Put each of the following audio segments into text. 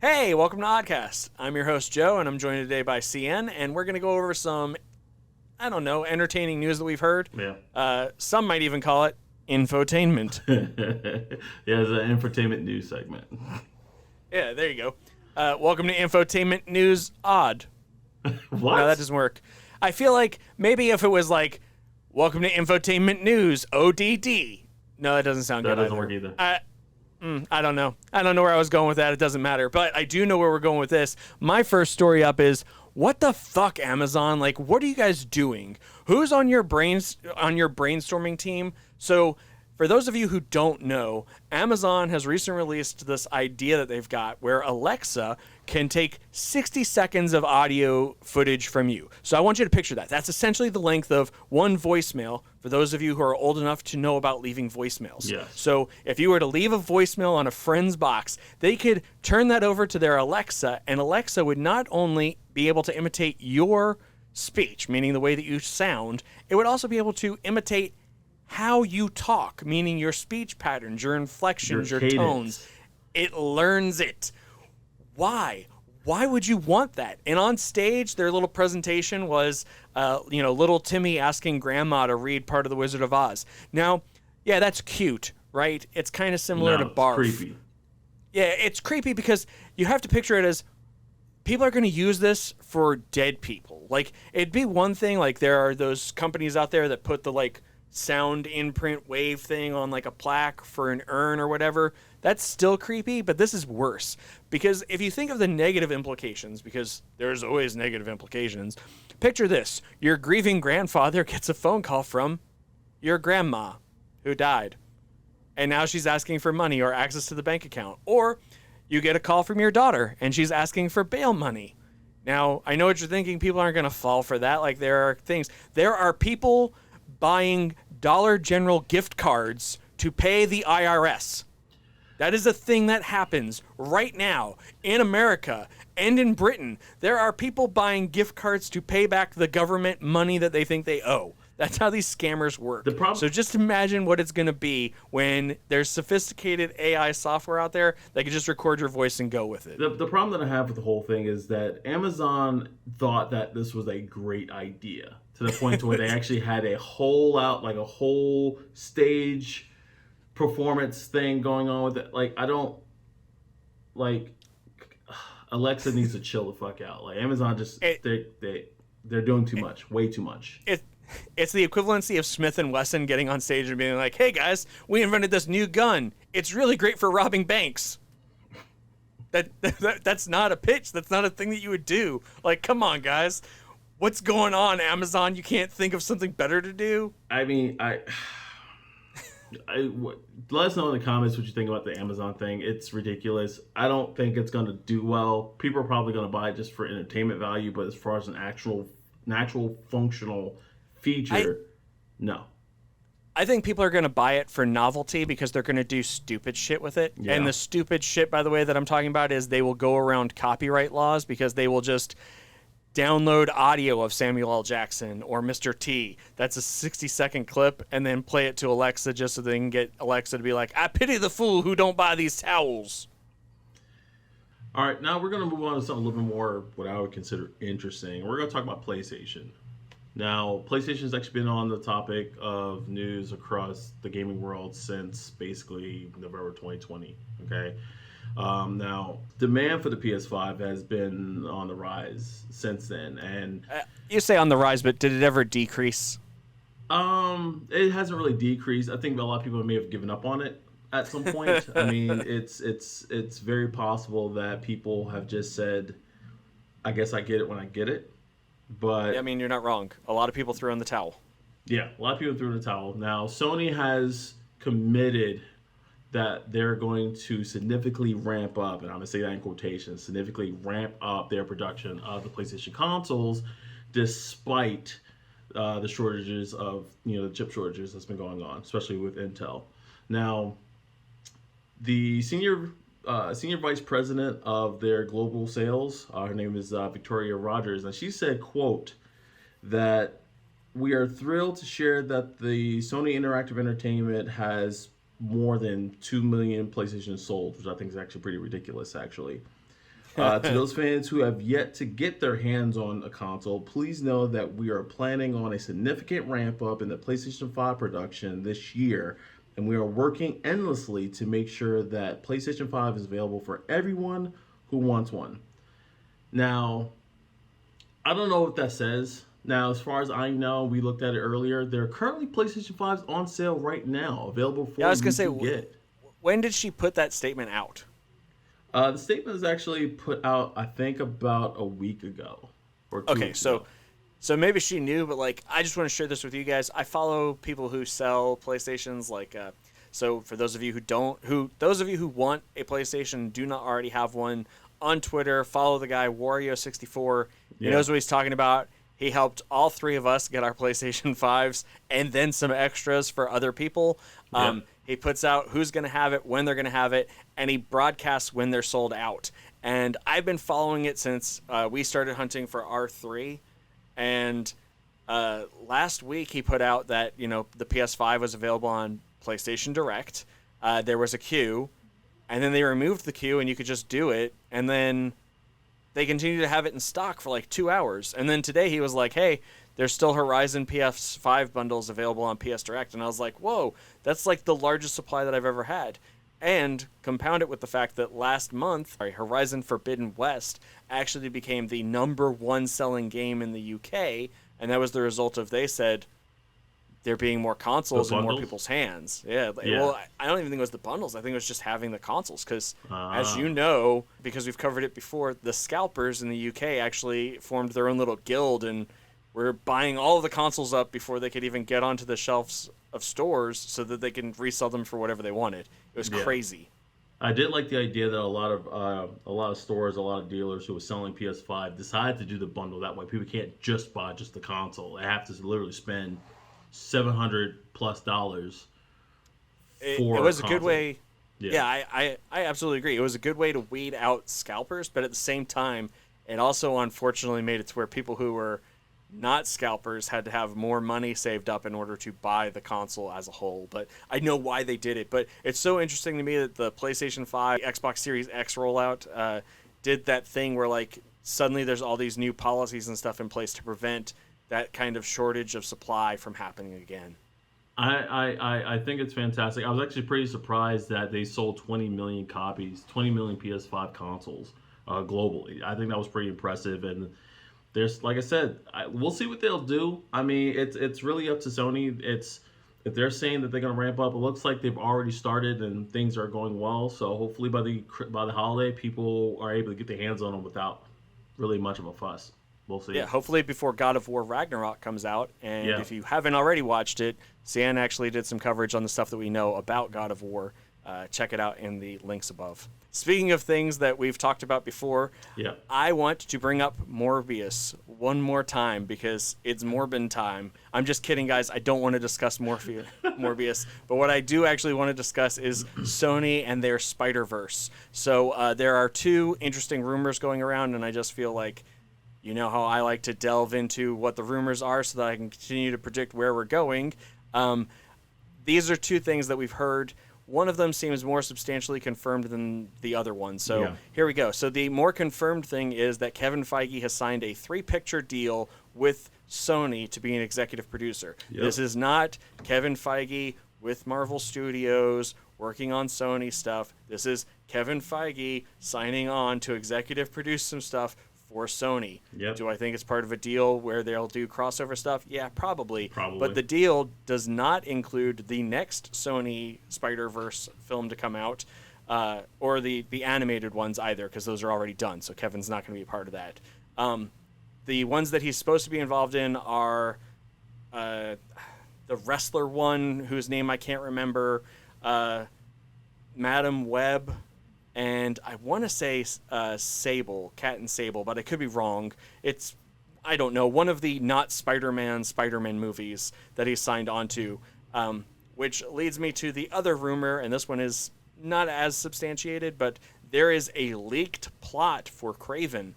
Hey, welcome to Oddcast. I'm your host, Joe, and I'm joined today by CN, and we're going to go over some, entertaining news that we've heard. Yeah. Some might even call it infotainment. Yeah, it's an infotainment news segment. Yeah, there you go. Welcome to Infotainment News Odd. What? No, that doesn't work. I feel like maybe if it was like, welcome to Infotainment News, ODD. No, that doesn't sound That good doesn't work either. I don't know. I don't know where I was going with that. It doesn't matter. But I do know where we're going with this. My first story up is, what the fuck, Amazon? Like, what are you guys doing? Who's on your brainstorming team? So, for those of you who don't know, Amazon has recently released this idea that they've got where Alexa can take 60 seconds of audio footage from you. So I want you to picture that. That's essentially the length of one voicemail for those of you who are old enough to know about leaving voicemails. Yes. So if you were to leave a voicemail on a friend's box, they could turn that over to their Alexa, and Alexa would not only be able to imitate your speech, meaning the way that you sound, it would also be able to imitate how you talk, meaning your speech patterns, your inflections, your tones. It learns it. Why? Why would you want that? And on stage, their little presentation was, little Timmy asking Grandma to read part of The Wizard of Oz. Now, yeah, that's cute, right? It's kind of similar to Barf. It's creepy. Yeah, it's creepy because you have to picture it as people are going to use this for dead people. Like, it'd be one thing, like there are those companies out there that put the, like, sound imprint wave thing on like a plaque for an urn or whatever. That's still creepy, but this is worse because if you think of the negative implications, because there's always negative implications, picture this: your grieving grandfather gets a phone call from your grandma who died, and now she's asking for money or access to the bank account. Or you get a call from your daughter and she's asking for bail money. Now, I know what you're thinking. People aren't going to fall for that. Like, there are people buying Dollar General gift cards to pay the IRS. That is a thing that happens right now in America and in Britain. There are people buying gift cards to pay back the government money that they think they owe. That's how these scammers work. So just imagine what it's going to be when there's sophisticated AI software out there that can just record your voice and go with it. The problem that I have with the whole thing is that Amazon thought that this was a great idea to the point to where they actually had a whole stage performance thing going on with it. Alexa needs to chill the fuck out. Like, Amazon they're doing too much, way too much. It's the equivalency of Smith & Wesson getting on stage and being like, hey guys, we invented this new gun. It's really great for robbing banks. That's not a pitch. That's not a thing that you would do. Like, come on, guys. What's going on, Amazon? You can't think of something better to do? I mean, let us know in the comments what you think about the Amazon thing. It's ridiculous. I don't think it's going to do well. People are probably going to buy it just for entertainment value, but as far as an actual functional feature, no. I think people are going to buy it for novelty because they're going to do stupid shit with it. Yeah. And the stupid shit, by the way, that I'm talking about is they will go around copyright laws because they will just download audio of Samuel L. Jackson or Mr. T. That's a 60-second clip, and then play it to Alexa just so they can get Alexa to be like, I pity the fool who don't buy these towels. All right, now we're going to move on to something a little bit more what I would consider interesting. We're going to talk about PlayStation. Now, PlayStation's actually been on the topic of news across the gaming world since basically November 2020, okay? Now, demand for the PS5 has been on the rise since then, and you say on the rise, but did it ever decrease? It hasn't really decreased. I think a lot of people may have given up on it at some point. I mean, it's very possible that people have just said, I guess I get it when I get it. But yeah, I mean, you're not wrong. A lot of people threw in the towel. Yeah, a lot of people threw in the towel. Now, Sony has committed that they're going to significantly ramp up, and I'm going to say that in quotations, significantly ramp up their production of the PlayStation consoles despite the shortages of, the chip shortages that's been going on, especially with Intel. Now, the senior vice president of their global sales, her name is Victoria Rogers, and she said, quote, that we are thrilled to share that the Sony Interactive Entertainment has more than 2 million PlayStations sold, which I think is actually pretty ridiculous, actually. To those fans who have yet to get their hands on a console, please know that we are planning on a significant ramp up in the PlayStation 5 production this year, and we are working endlessly to make sure that PlayStation 5 is available for everyone who wants one. Now, I don't know what that says. Now, as far as I know, we looked at it earlier. There are currently PlayStation 5s on sale right now, available for I was you gonna say, to get. when did she put that statement out? The statement was actually put out, I think, about a week ago or 2 Okay, weeks so ago. so maybe she knew, but like I just want to share this with you guys. I follow people who sell PlayStations, like so for those of you who want a PlayStation, do not already have one, on Twitter, follow the guy Wario64. He Yeah. knows what he's talking about. He helped all three of us get our PlayStation 5s and then some extras for other people. Yeah. He puts out who's going to have it, when they're going to have it, and he broadcasts when they're sold out. And I've been following it since we started hunting for R3. And last week he put out that, the PS5 was available on PlayStation Direct. There was a queue, and then they removed the queue, and you could just do it. And then they continued to have it in stock for like 2 hours. And then today he was like, hey, there's still Horizon PS5 bundles available on PS Direct. And I was like, whoa, that's like the largest supply that I've ever had. And compound it with the fact that last month, Horizon Forbidden West actually became the #1 selling game in the UK. And that was the result of, they said, there being more consoles in more people's hands. Yeah. Well, I don't even think it was the bundles. I think it was just having the consoles. Because, as you know, because we've covered it before, the scalpers in the UK actually formed their own little guild and were buying all of the consoles up before they could even get onto the shelves of stores so that they can resell them for whatever they wanted. It was crazy. I did like the idea that a lot of stores, a lot of dealers who were selling PS5 decided to do the bundle. That way, people can't just buy just the console. They have to literally spend $700+ It for was a console. good way. Yeah, I absolutely agree. It was a good way to weed out scalpers, but at the same time, it also unfortunately made it to where people who were not scalpers had to have more money saved up in order to buy the console as a whole. But I know why they did it. But it's so interesting to me that the PlayStation 5, Xbox Series X rollout did that thing where like suddenly there's all these new policies and stuff in place to prevent that kind of shortage of supply from happening again. I think it's fantastic. I was actually pretty surprised that they sold 20 million copies, 20 million PS5 consoles globally. I think that was pretty impressive. And there's, like I said, we'll see what they'll do. I mean, it's really up to Sony. If they're saying that they're going to ramp up, it looks like they've already started and things are going well. So hopefully by the holiday, people are able to get their hands on them without really much of a fuss. We'll see. Yeah, hopefully before God of War Ragnarok comes out. And Yeah. if you haven't already watched it, Sian actually did some coverage on the stuff that we know about God of War. Check it out in the links above. Speaking of things that we've talked about before, Yeah. I want to bring up Morbius one more time because it's Morbin time. I'm just kidding, guys. I don't want to discuss Morbius. But what I do actually want to discuss is Sony and their Spider-Verse. So there are two interesting rumors going around, and I just feel like, you know how I like to delve into what the rumors are so that I can continue to predict where we're going. These are two things that we've heard. One of them seems more substantially confirmed than the other one. So Here we go. So the more confirmed thing is that Kevin Feige has signed a 3-picture deal with Sony to be an executive producer. Yep. This is not Kevin Feige with Marvel Studios working on Sony stuff. This is Kevin Feige signing on to executive produce some stuff for Sony. Yep. Do I think it's part of a deal where they'll do crossover stuff? Yeah, probably. Probably. But the deal does not include the next Sony Spider-Verse film to come out, or the animated ones either, because those are already done. So Kevin's not going to be a part of that. The ones that he's supposed to be involved in are the wrestler one, whose name I can't remember, Madam Web, and I want to say Sable, Cat and Sable, but I could be wrong. It's, I don't know, one of the not Spider-Man movies that he's signed on to, which leads me to the other rumor, and this one is not as substantiated, but there is a leaked plot for Kraven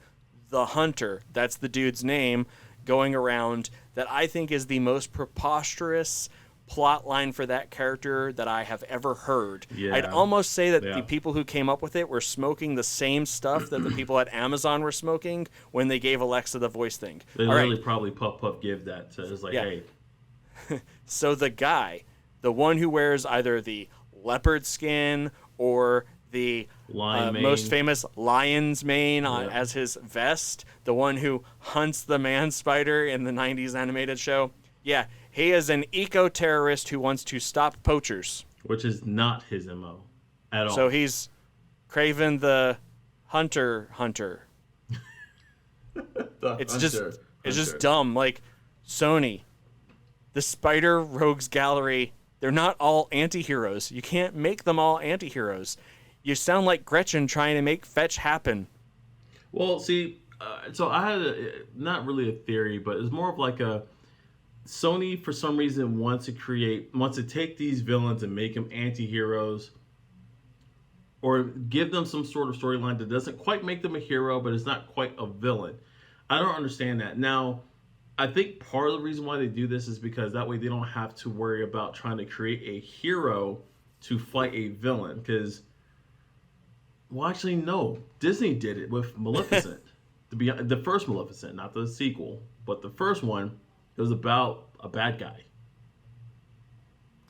the Hunter, that's the dude's name, going around that I think is the most preposterous plot line for that character that I have ever heard. Yeah. I'd almost say that Yeah. the people who came up with it were smoking the same stuff that the people at Amazon were smoking when they gave Alexa the voice thing. They All literally right. probably Puff give that to. It's like, Yeah. hey, So the guy, the one who wears either the leopard skin or the Lion mane. most famous lion's mane Yeah. as his vest, the one who hunts the man spider in the 90s animated show. Yeah, he is an eco-terrorist who wants to stop poachers. which is not his MO at all. So he's Craven the hunter. It's just dumb. Like, Sony, the Spider Rogues Gallery, they're not all anti-heroes. You can't make them all anti-heroes. You sound like Gretchen trying to make fetch happen. Well, see, so I had not really a theory, but it's more of like a Sony for some reason wants to take these villains and make them anti-heroes, or give them some sort of storyline that doesn't quite make them a hero, but it's not quite a villain. I don't understand that. Now, I think part of the reason why they do this is because that way they don't have to worry about trying to create a hero to fight a villain. Because, well, actually, no. Disney did it with Maleficent. The first Maleficent, not the sequel, but the first one, it was about a bad guy.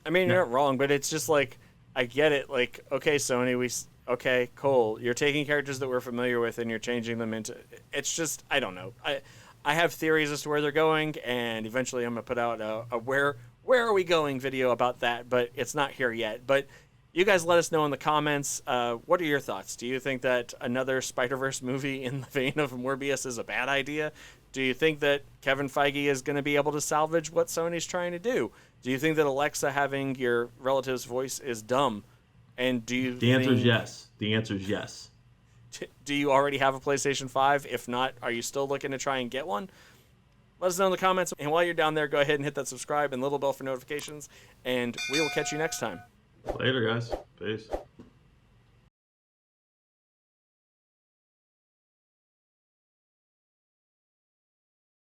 I mean, you're not wrong, but it's just like, I get it. Like, okay, Sony, okay, cool. You're taking characters that we're familiar with and you're changing them into. It's just, I don't know. I have theories as to where they're going, and eventually I'm gonna put out a where are we going video about that, but it's not here yet. But you guys let us know in the comments. What are your thoughts? Do you think that another Spider-Verse movie in the vein of Morbius is a bad idea? Do you think that Kevin Feige is going to be able to salvage what Sony's trying to do? Do you think that Alexa having your relative's voice is dumb? And do you The answer is yes. The answer is yes. Do you already have a PlayStation 5? If not, are you still looking to try and get one? Let us know in the comments. And while you're down there, go ahead and hit that subscribe and little bell for notifications. And we will catch you next time. Later, guys. Peace.